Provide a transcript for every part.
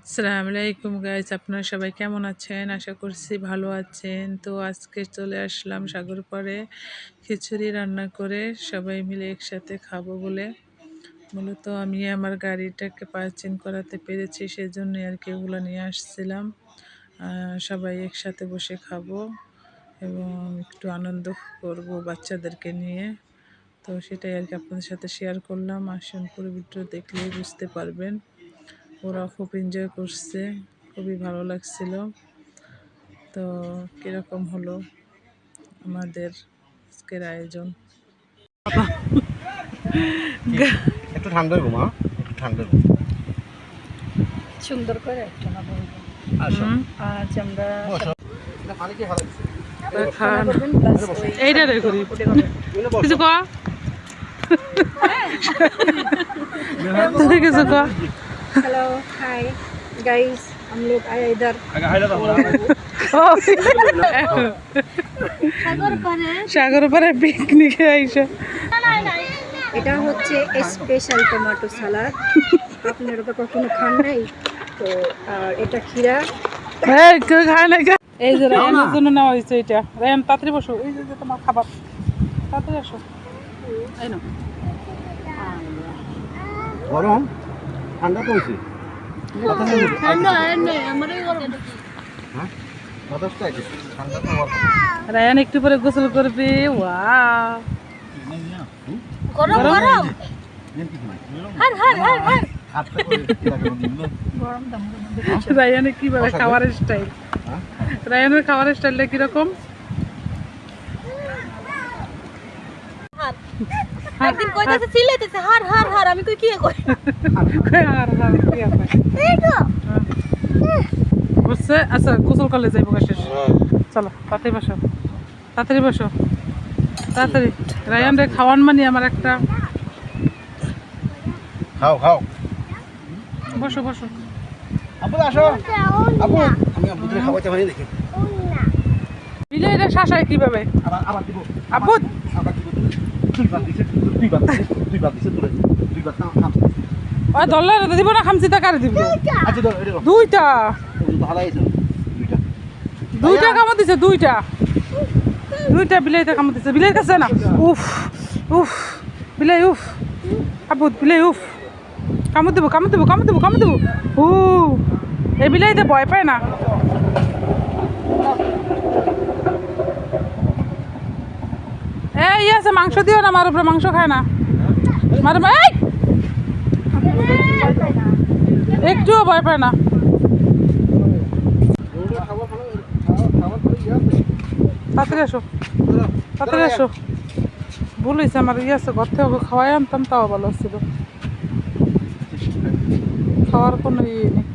আসসালামু আলাইকুম গাইস, আপনারা সবাই কেমন আছেন? আশা করছি ভালো আছেন। তো আজকে চলে আসলাম সাগর পাড়ে খিচুড়ি রান্না করে সবাই মিলে একসাথে খাবো বলে। মূলত আমি আমার গাড়িটাকে পার্কিং করাতে পেরেছি, সেজন্যই আর কি এগুলো নিয়ে আসছিলাম। সবাই একসাথে বসে খাবো এবং একটু আনন্দ করব বাচ্চাদেরকে নিয়ে। তো সেটাই আর কি আপনাদের সাথে শেয়ার করলাম। আসুন, পুরো ভিডিও দেখলেই বুঝতে পারবেন। ওরা খুব এনজয় করছে, খুবই ভালো লাগছিল। তো কীরকম হলো আমাদের আজকের আয়োজন? একটু ঠান্ডা রুম, একটু ঠান্ডা রুম সুন্দর করে একটা না বলবো। আজ আমরা এইটা রে করি কিছু ক কিছু ক। हेलो हाय गाइस, हम लोग आए इधर সাগর পাড়ে পিকনিকে আইসা। এটা হচ্ছে স্পেশাল টমেটো সালাদ। আপনারা তো কখনো খান নাই, তো আর এটা খিরা। এই কেউ খায় না। এই যে রায়ানের জন্য নেওয়া হয়েছে এটা। রায়ান তাড়াতাড়ি বসো, এই যে তোমার খাবার, তাড়াতাড়ি আসো। এই নাও। গরম ঠান্ডা তো হয়েছে, রায়ান একটু পরে গোসল করবে। ওয়াও, গরম গরম রায়ানের কি বলে খাবারের স্টাইল? রায়ানের খাবারের স্টাইলটা কিরকম? একদিন কইতাছে চিল্লাইতেছে হার হার হার, আমি কই কি কই আর কি আছে এই তো বুঝছে। আচ্ছা, গোসল করলে যাইব শেষ। চলো তাড়াতাড়ি বসো, তাড়াতাড়ি বসো, তাড়াতাড়ি। রায়ান রে খাওয়ান মানে আমার একটা। খাও খাও, বসো বসো। আবু আসো, আবু আমি আবুদের খাওয়াতে পারি দেখি। বিলে এটা শাসায় কিভাবে? আবার আবার দিব, আবু আবার দিব। দুইবার দিছে, দুইবার দিছে তুলে, দুইবার না ওই দল্লার দিব না, খামচি তা কারে দিব? আচ্ছা ধর এটা দুইটা হারাইছে, দুইটা দুইটা কামড় দিছে, দুইটা দুইটা বিলাইতে কামড় দিছে। বিলের কাছে না। উফ উফ বিলাই, উফ আবু বিলাই, উফ কামড় দেবো, কামড় দেবো, কামড় দেবো, কামড় দেবো। উ এই বিলাইতে ভয় পায় না। এই আছে, মাংস দিও না, আমার উপরে মাংস খায় না। মার এই একটুও ভয় পায় না। তাড়াতাড়ি আসো, তাড়াতাড়ি আসো। ভুল হয়েছে আমার, আছে ঘর থেকে খাওয়াই আনতাম, তাও ভালো ছিল। খাওয়ার কোনো ইয়ে নেই।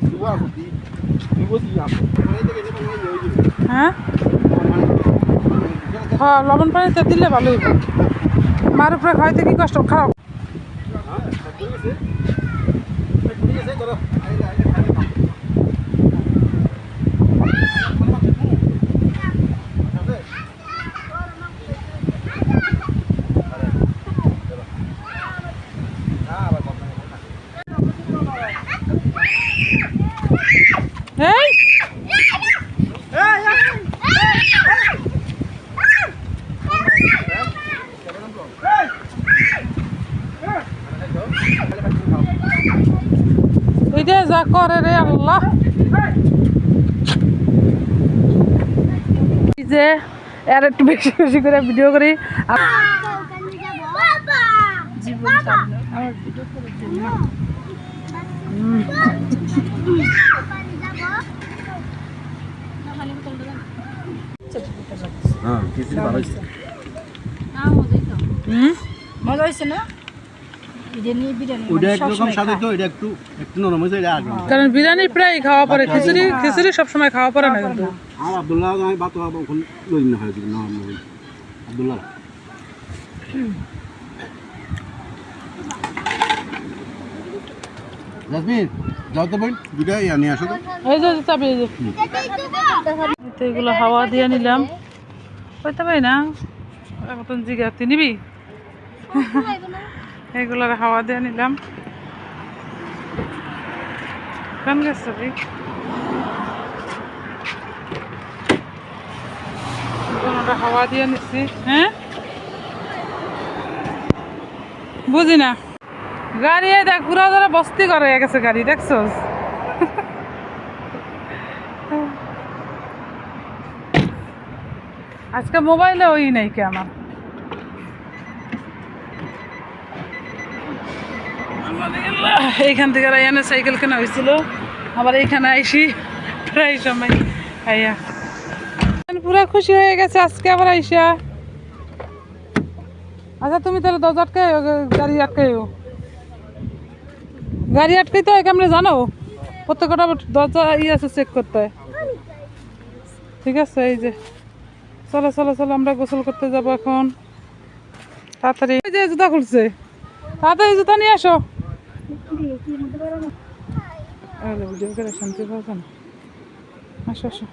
হ্যাঁ হ্যাঁ, লবণ পানিতে দিলে ভালোই। মার উপরে খাইতে কি কষ্ট, খারাপ। এই ওইটা যা করে রে আল্লাহ। এই যে আর একটু বেশি বেশি করে ভিডিও করি। হ্যাঁ খিচুড়ি ভালো হয়েছে। মজা হয়েছে না? ওইটা একরকম স্বাদ হতো, এটা একটু একটু নরম হয়েছে, এটা আগে। কারণ বিরিয়ানি প্রায় খাওয়া পড়ে, খিচুড়ি খিচুড়ি সবসময় খাওয়া পড়ে না কিন্তু। আমার আব্দুল্লাহ আমি বাতো ওখান লই না হয় না আব্দুল্লাহ। জাসমিন যাও তো বোন, দুটা নিয়ে আসো তো। এই যে চাবি, এই যে তো এগুলো হাওয়া দিয়ে নিলাম। হইতে পারি না এখন জিগাতে নিবি। এগুলোর হাওয়া দিয়ে নিলাম। কান গেছে রে কোনটা হাওয়া দিয়ে নিচ্ছি হ্যাঁ বুঝি না গাড়ি এই দেখ পুরা ধরে বস্তি করে গেছে গাড়ি দেখছোস আজকে মোবাইলে ওই নাই কে আমার এইখান থেকে রায়ানের সাইকেল কেনা হয়েছিল আবার এইখানে আইসি প্রায় সময় আইয়া পুরা খুশি হয়ে গেছে আজকে আবার আইসা আচ্ছা তুমি তাহলে দরজা আটকাই গাড়ি আটকাইও গাড়ি আটকাইতে হয় কেমন জানো প্রত্যেকটা দরজা আছে চেক করতে হয় ঠিক আছে এই যে চলো চলো চলো আমরা গোসল করতে যাব এখন তাড়াতাড়ি এই যে জুতা খুলছে তাড়াতাড়ি জুতা নিয়ে আসো ভিডিও করে শান্তি পাওয়া না আসো আসো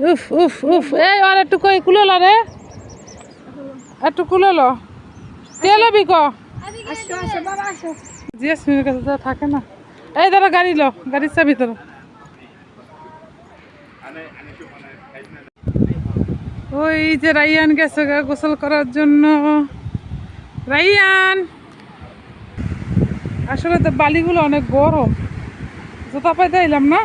উফ উফ উফ এই আর একটু কই কুলোলো রে একটু কুলোলো কে লবি ক জিএসমির কাছে তো থাকে না এই ধরো গাড়ি লো গাড়ির চাবি ধরো ওই যে রাইয়ান গেছে গোসল করার জন্য রাইয়ান আসলে তো বালিগুলো অনেক গরম জুতা পাইতে এলাম না